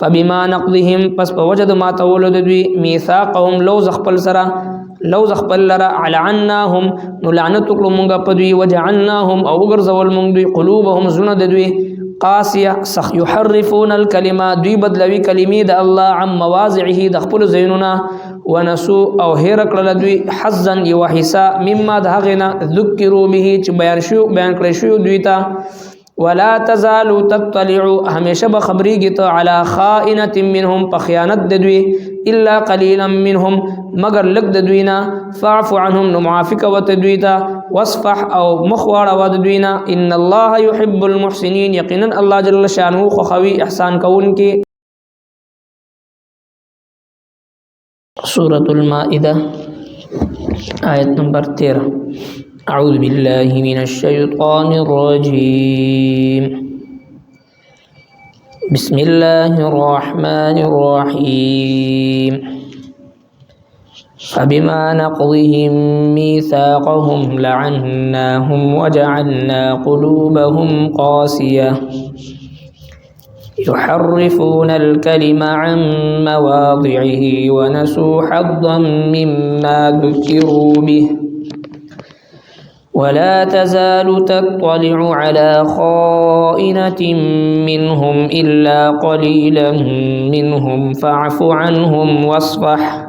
فبما نقضهم پس په وجد ما تولد دوی میثاقهم لوز خپل سره لوز خپل لرا لعناهم نو لعنت کړو مونږه په دوی وجعلناهم او ګرځول مونږ دوی قلوبهم زړه د دوی قاسيه سخ يحرفون الكلمه دوی بدلوي کلمې د الله عن مواضعه د خپل زینونه ونسو او هیر کړل دوی حظا یو حصہ مما دهغنا ذکروا به چې بیان کړی شو دوی ته ولا تزال تطلع همیشه بخبريږي ته على خائنه منهم بخیانت د دوی الا قليلا منهم مگر لک د دوینا فاعف عنهم نو معافق وت دویتا واصفح او مخواړه ود دوینا ان الله يحب المحسنين یقینا الله جل شانه خو خوي احسان کوونکي سورة المائدة آية نمبر 13 أعوذ بالله من الشيطان الرجيم بسم الله الرحمن الرحيم فبما نقضهم ميثاقهم لعناهم وجعلنا قلوبهم قاسية يحرفون الكلم عن مواضعه ونسوا حظا مما ذكروا به ولا تزال تطلع على خائنة منهم إلا قليلا منهم فاعف عنهم واصفح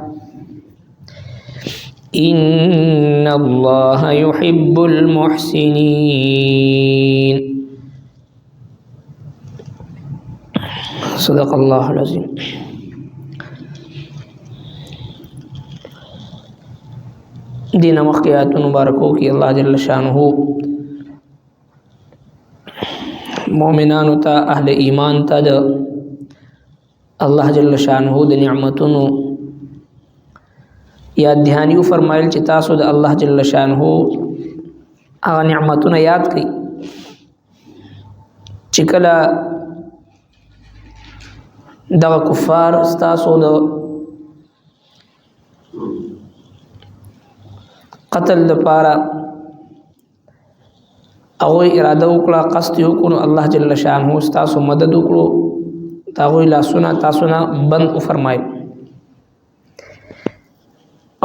إن الله يحب المحسنين صدق الله العظيم دین مخیات مبارکو کی اللہ جل شانہ مومنانو تا اہل ایمان تا دا اللہ جل شانہ دا نعمتونو یاد دھیانیو فرمائل چی تاسو دا اللہ جل شانہ آغا نعمتونو یاد کی چکلا دا کفار ستاسو دا قتل د پارا او اراده وکړه قصد وکړو الله جل شانه تاسو مدد وکړو تاغوی لاسونه تاسو نه بند فرمایي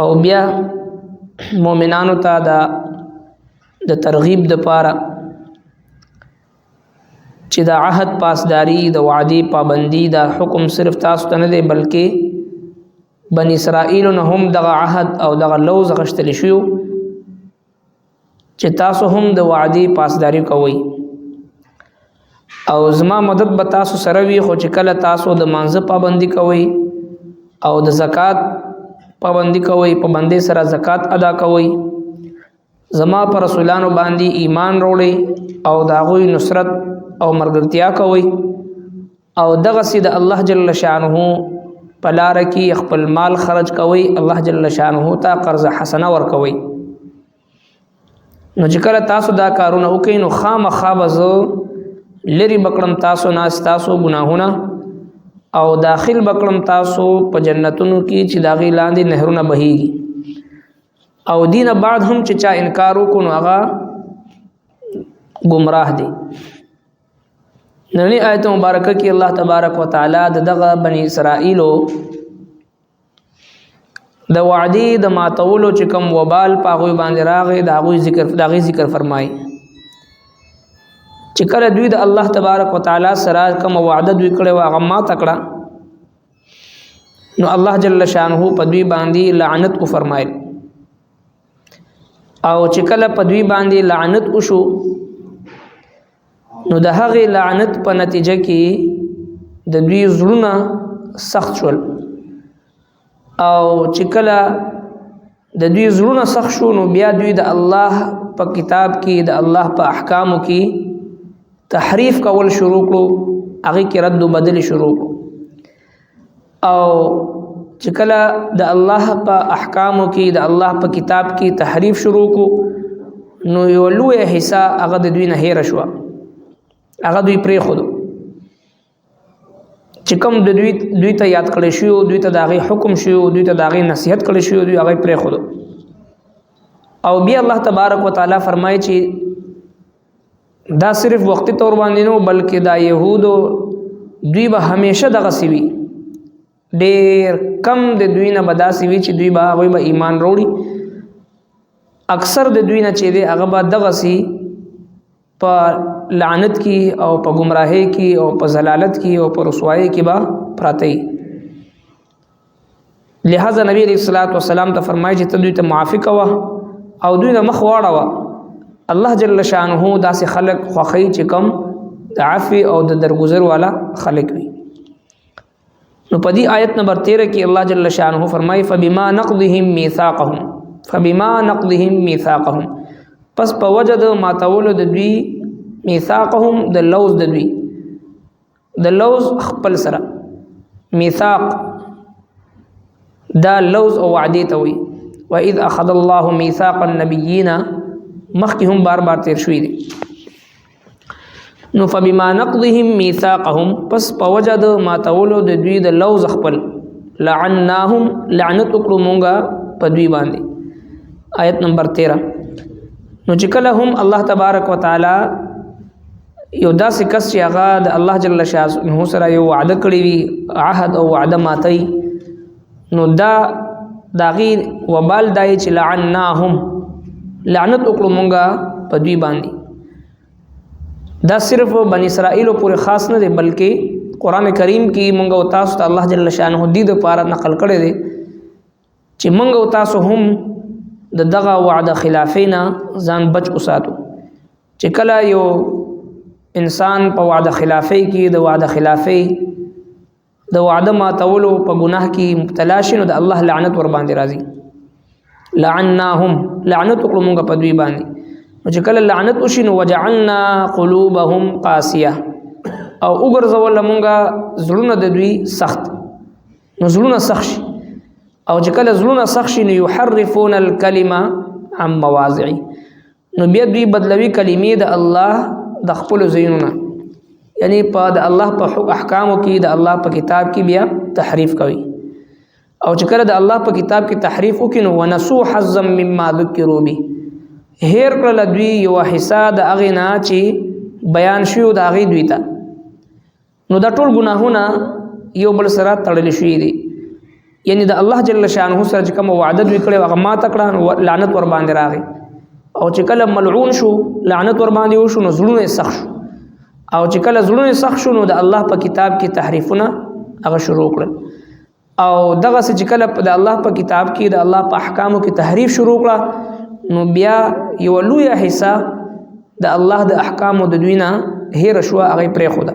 او بیا مؤمنانو ته د ترغیب د پارا چې د عهد پاسداری د وعده پابندی د حکم صرف تاسو ته نه دی بلکې بني اسرائیل نه هم دغه عهد او دغه لوز غشتل شو چې تاسو هم د وعده پاسداری کوئ او زما مدد به تاسو سره وي خو چې کله تاسو د مانزه پابندي کوئ او د زکات پابندي کوئ پابندي سره زکات ادا کوئ زما پر رسولانو باندې ایمان وروړي او داغوی نصرت او مرګرتیا کوئ او دغه سید الله جل شانه پلار کی خپل مال خرج کوي الله جل شانه ته قرض حسنه ور کوي نو چې کله تاسو دا کارونه وکئ نو خامخا بزو لری بکړم تاسو ناس تاسو ګناهونه او داخل بکړم تاسو په جنتونو کې چې داغي لاندې نهرونه بهيږي او دینه بعد هم چې چا انکار وکړو هغه گمراه دي ننی آیت مبارکه کی اللہ تبارک و تعالی دغه بنی اسرائیلو د وعدی د ماتولو چې کوم وبال پاغوی باندې راغی داغوی ذکر فرمای چې کله دوی د الله تبارک و تعالی سره کوم وعده دوی کړي واغه ما تکړه نو الله جل شانه په دوی باندې لعنت کو فرمایل او چې کله په دوی باندې لعنت وشو نو د هغه لعنت په نتیجه کې د دوی زړونه سخت شول او چې کله د دوی زړونه سخت شو نو بیا دوی د الله په کتاب کې د الله په احکامو کې تحریف کول شروع کړو هغه کې رد و بدل شروع کړو او چې کله د الله په احکامو کې د الله په کتاب کې تحریف شروع کړو نو یو لوی حصہ هغه د دوی نه هیر شو هغه دوی پرې خود چې کوم د دوی ته یاد کړی شو دوی ته داغي حکم شو دوی ته داغي نصیحت کړی شو دوی هغه پرې خود او بیا الله تبارک وتعالى فرمایي چې دا صرف وقتی طور باندې نو بلکې دا يهودو دوی به همیشه دغسې وي، ډېر کم د دوی نه به داسې وي چې دوی به هغوی به ایمان راوړي. اکثر د دوی نه چې دی هغه به دغسې په لعنت کې او په ګمراهۍ کې او په ضلالت کې او په رسوایۍ کې به پراته وي. لہذا نبی علیہ الصلوۃ والسلام ته فرمایي چې ته دوی ته معافي کوه او دوی نه مخ واړوه. الله جل شانه داسې خلق خوښوي چې کم د عفو او د درگذر والا خلق وي. نو په دې آیت نمبر 13 کې الله جل شانه فرمایي فبما نقضهم میثاقهم، فبما نقضهم میثاقهم، پس په وجه د ماتولو د دوی میثاقهم د لوز د دوی د لوز خپل سره. میثاق دا لوز او وعدې ته وي. وَإِذْ أَخَذَ اللَّهُ مِيثَاقَ النَّبِيِّينَ مخکې هم بار بار تیر شوي دي. نو فبما نقضهم میثاقهم، پس په وجه د ماتولو د دوی د لوز خپل، لعناهم لعنت وکړو مونږه په دوی باندې. آیت نمبر 13. نو چې کله هم الله تبارک وتعالی یو داسې کس چې هغه د الله جل شانه سره یو وعده کړی وي، عهد او وعده ماتوي، نو دا داغي وبال دای چې لعناهم لعنت وکړو مونږه په دوی باندې. دا صرف بنی اسرائیل پورې خاص نه دی، بلکې قرآن کریم کې مونږ او تاسو ته الله جل شانه دې لپاره نقل کړی دی چې مونږ او تاسو هم د دغه وعده خلافینا ځان بچ وساتو. چې کله یو انسان په وعده خلافی کې د وعده خلافی د وعده ماتولو په ګناه کې مبتلا شي، نو د الله لعنت ور باندې راځي. لعناهم لعنت وکړو مونږ په دوی باندې. نو چې کله لعنت وشي نو وجعلنا قلوبهم قاسیه، او وګرځول مونږه زړونه د دوی سخت. نو زړونه سخت شي، او چې کله زړونه سخت شي نو یحرفون الکلمه عن مواضعه، نو بیا دوی بدلوي کلمې د الله د خپل ځایونو، یعنی په د الله په احکامو کې د الله په کتاب کې بیا تحریف کوي. او چې کله د الله په کتاب کې تحریف وکړي نو ونسوا حظا مما ذکروا به، هیر کړل دوی یو حصہ د هغې نه چې بیان شوي د هغې دوی ته. نو دا ټول ګناهونه یو بل سره تړلی شوي دي، یعنی د الله جل شانه سره چې کومه وعده دوی کړې هغه ماته کړه، نو لعنت ور باندې راغی. او چې کله ملعون شو لعنت ور باندې وشو نو زړونه یې سخت شو، او چې کله زړونه یې سخت شو نو د الله په کتاب کې تحریفونه هغه شروع کړل. او دغسې چې کله د الله په کتاب کې د الله په احکامو کې تحریف شروع کړه نو بیا یو لویه حصہ د الله د احکامو د دوی نه هیره شوه، هغه یې پرېښوده.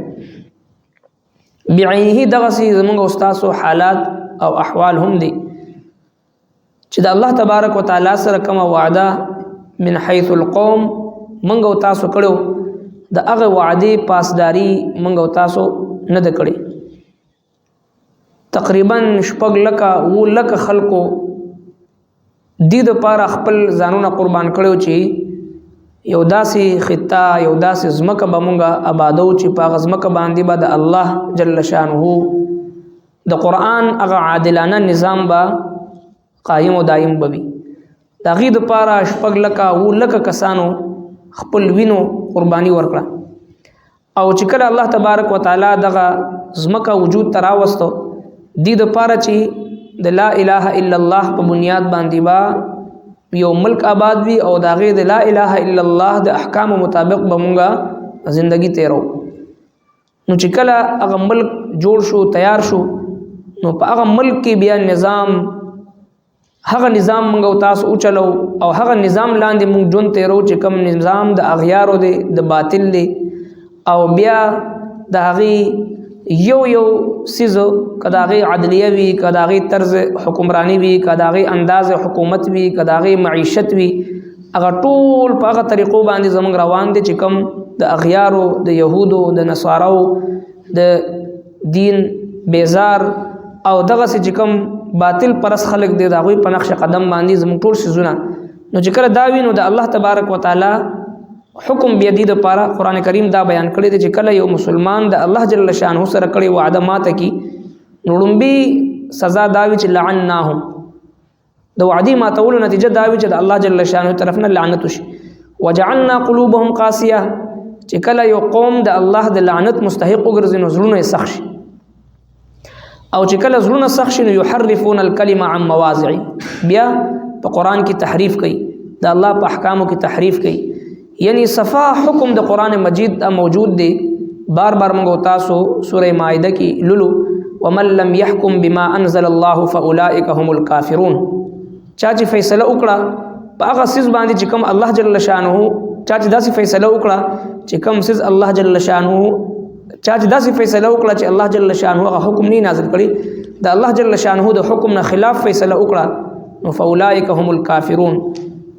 بعینه دغسې زموږ او ستاسو حالات او احوال هم دي چې د الله تبارک وتعالی سره کومه وعده من حیث القوم موږ او تاسو کړو، د هغه وعدې پاسداري موږ او تاسو نه ده کړې. تقریبا 6 لکه 7 لکه خلکو دې دپاره خپل ځانونه قربان کړو چې یو داسې خطه یو داسې ځمکه به مونږه آبادو چې په هغه ځمکه باندې به د الله جل شانه د قرآن هغه عادلانه نظام به قایم و دایم به وي. د هغې دپاره 6 لکه 7 لکه کسانو خپل وینو قرباني ورکړه. او چې کله الله تبارک وتعالی دغه ځمکه وجود ته راوستو دې دپاره چې د لا اله الا الله په بنیاد باندې با یو ملک آباد وي او د هغې د لا اله الا الله د احکامو مطابق به مونږه زندگی تیرو. نو چې کله هغه ملک جوړ شو تیار شو نو په هغه ملک کې بیا نظام هغه نظام مونږ او تاسو وچلو او هغه نظام لاندې مونږ ژوند تیرو چې کوم نظام د اغیارو دی د باطل دی. او بیا د هغې یو سیزو که د هغې عدلیه وي که د هغې طرز حکمرانی وي که د هغې انداز حکومت وي که د هغې معیشت وي هغه ټول په هغه طریقو باندې زموږ روان دي چې کوم د اغیارو د یهودو د نصاراو د دین بیزار او دغسې چې کوم باطل پرس خلق دی د هغوی په نقش قدم باندې زموږ ټول سیزونه. نو چې کله دا وي نو د الله تبارک وتعالی حکم بیا دې دپاره قرآن کریم دا بیان کړی دی چې کله یو مسلمان د الله جل شانه سره کړی وعده ماته کی نو لومبي سزا دا وي چې لعناهم، د وعدې ماتولو نتیجه دا وي چې د الله جل شانه طرف نه لعنت وشي. وجعلنا قلوبهم قاسیه، چې کله یو قوم د الله د لعنت مستحق وګرځي نو زړونه یې سخت شي، او چې کله زړونه سخت شي نو یحرفون الکلمه عن مواضع، بیا په قرآن کې تحریف کوي، د الله په احکامو کې تحریف کوي. یعنی صفا حکم د قرآن مجید موجود دی. بار بار موږ تاسو سورہ مائده کې لولو ومن لم يحكم بما انزل الله فاولئك هم الكافرون. چا چې فیصله وکړه په هغه سیز باندې چې کوم الله جل شانه، چا چې داسې فیصله وکړه چې کوم سیز الله جل شانه، چا چې داسې فیصله وکړه چې الله جل شانه هغه حکم نه نازل کړي، د الله جل شانه د حکم نه خلاف فیصله وکړه نو فاولئک هم الکافرون،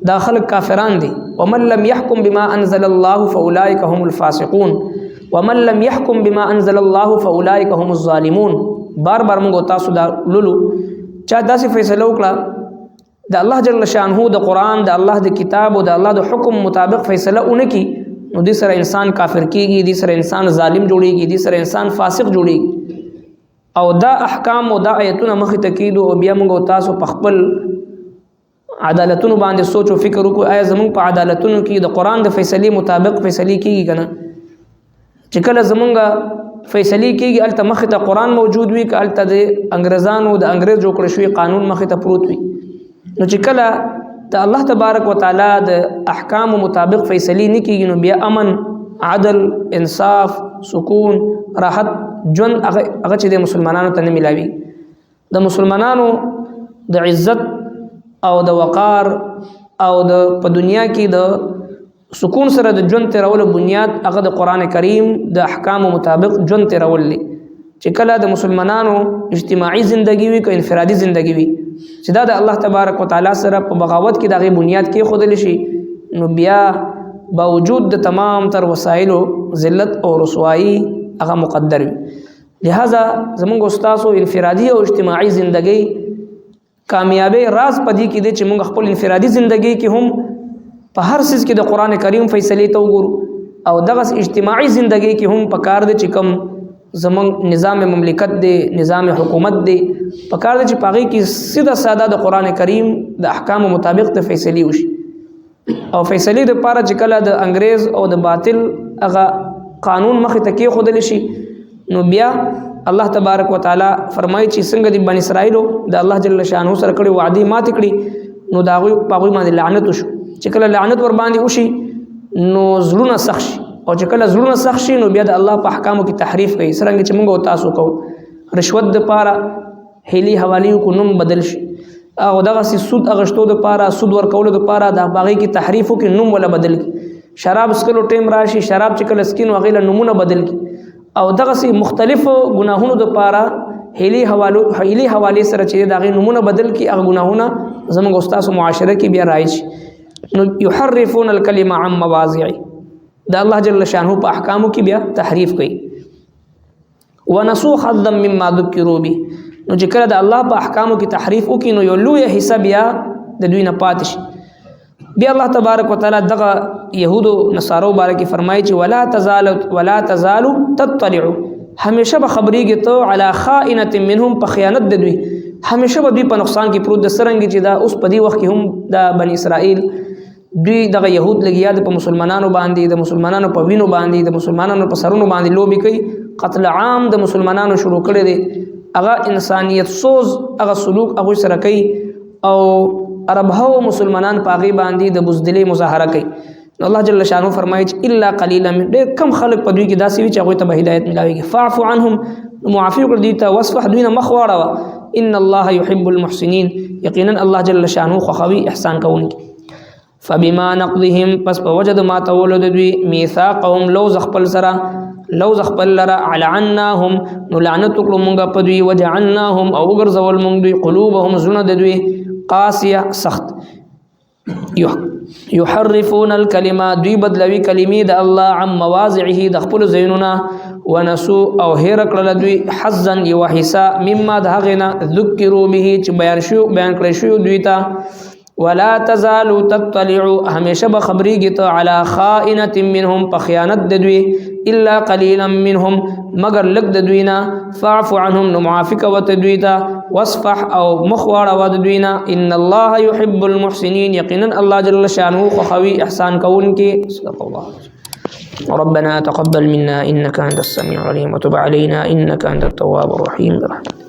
دا خلق کافران دي. ومن لم يحكم بما انزل الله فاولئک هم الفاسقون ومن لم يحكم بما انزل الله فاولئک هم الظالمون. بار بار موږ تاسو دا لولو، چا داسې فیصله وکړه د الله جل شانه د قرآن د الله د کتاب او د الله د حکم مطابق فیصله اونکي نو دې سره انسان کافر کیږي، دې سره انسان ظالم جوړیږي، دې سره انسان فاسق جوړیږي. او دا احکام او دا آیتونه مخې ته کیدو او بیا موږ تاسو په خپل عدالتونو باندې سوچ او فکر وکړو، آیا زمونږ په عدالتونو کې د قرآن د فیصلې مطابق فیصلې کیږي کنه؟ چې کله زمونږ فیصلې کیږي الته مخې ته قرآن موجود وي، که الته د انګریزانو د انګریز جوړ کړی شوی قانون مخې ته پروت وي، نو چې کله د الله تبارک وتعالى د احکام مطابق فیصلې نه کیږي نو بیا امن، عدل، انصاف، سکون، راحت ژوند هغه چې د مسلمانانو ته نه ملاوي. د مسلمانانو د عزت او د وقار او د په دنیا کې د سکون سره د ژوند تیرولو بنیاد هغه د قرآن کریم د احکام مطابق ژوند تیرول دي. چې کله د مسلمانانو اجتماعي زندگی وي که انفرادي زندگی وي چې دا د الله تبارک وتعالى سره په بغاوت کې دغه بنیاد کې خودل شي نو بیا باوجود د تمام تر وسایلو ذلت او رسوایی هغه مقدر وي. لہذا زمونږ استادو انفرادي او اجتماعي زندگی کامیابی راز پدې کې دي چې موږ خپل انفرادي زندگی کې هم په هر څه کې د قرآن کریم فیصلې ته وګورو او دغه اجتماعي زندگی کې هم پکار دي چې کوم زمونږ نظام مملکت دی، نظام حکومت دی، پکار دي چې پاغي کې سیده ساده د قرآن کریم د احکام مطابق ته فیصلې وشي. او فیصلې د پاره چې کله د انګریز او د باطل هغه قانون مخې ته کې خودل شي نو بیا الله تبارک وتعالى فرمایي چې څنګه د بنی اسرائیلو د الله جل شانه سره کړي وعده مات کړي نو دا غوي په باندې لعنت وشو. چې کله لعنت ور باندې وشي نو زړونه سخت شي، او چې کله زړونه سخت شي نو بیا د الله په احکامو کې تحریف کوي. څنګه چې موږ تاسو کو رشوت د پاره هلي حوالی کو نوم بدل شي، او دغه سود اغشتو د پاره سود ور کولو د پاره د باغی کې تحریفو کې نوم ولا بدل کی. شراب اسکلو ټیم راشي، شراب چې کله سکین وغیله نمونه بدل کی، او دغه سي مختلف ګناهونو د پاره هلي حوالی سره چې دغه نمونه بدل کی هغه ګناهونه زموږ استاد معاشره کې بیا راځي نو يحرفون الكلمه عن مواضعه، د الله جل شانه په احکامو کې بیا تحریف کوي. ونسوا حظا مما ذكروا به، نو چې کله د الله په احکامو کې تحریف وکړي نو یو لوی حصہ بیا د دوی نه پاتې شي. بیا الله تبارک وتعالى دغه يهودو نصارو بارے کې فرمایي چې ولا تزال تطلع، همیشه به خبرېږي ته علی خائنه منهم په خیانت د دوی، همیشه به دوی په نقصان کې پروت د سرنګ چې دا اوس په دې وخت کې هم د بنی اسرائیل دوی دغه يهود لګیا د مسلمانانو باندې، د مسلمانانو په وینو باندې، د مسلمانانو په سرونو باندې لوبي کوي. قتل عام د مسلمانانو شروع کړي دي، هغه انسانیت سوز هغه سلوک هغه سره کوي، او عربو مسلمانان پاغي باندې د بزدلی مظاهره کوي. الله جل شانه فرمایي چې الا قليلا من، ډېر کم خلق په دوی کې داسې وي چې هغه ته هدایت ملاويږي. فاعف عنهم، معافي وکړه دوی ته، واصفح دوی نه مخ واړوه، ان الله يحب المحسنين، یقینا الله جل شانه خوښوي احسان کوونکي. فبما نقضهم، پس په وجد ما تولد دوی میثاقهم لوز خپل سره، لوز خپل لره، علعناهم نو لعنت کړو مونږه په دوی، وجعلناهم او وګرځول مونږ دوی قلوبهم زونه د دوی قاسیه سخت، يحرفون الكلمه دوی بدلوي کلمې د الله عن مواضعه د خپل زینونه، ونسو او هیر کړل دوی حظا یو حصہ مما د هغه نه ذکروا به چې بیان کړی شو دوی ته. ولا تزالوا تطلعوا، همیشه به خبرېږي ته على خائنه منهم په خیانت د دوی، الا قليلا منهم مگر لږ د دوی نه، فاعف عنهم نو معافي کوه دوی ته، واصفح او مخ واړوه د دوی نه، ان الله يحب المحسنين، یقینا الله جل شانه خوښوي احسان کوونکي. صدق الله. ربنا تقبل منا إنك أنت السميع العليم وتب علينا إنك أنت التواب الرحيم برحمتك.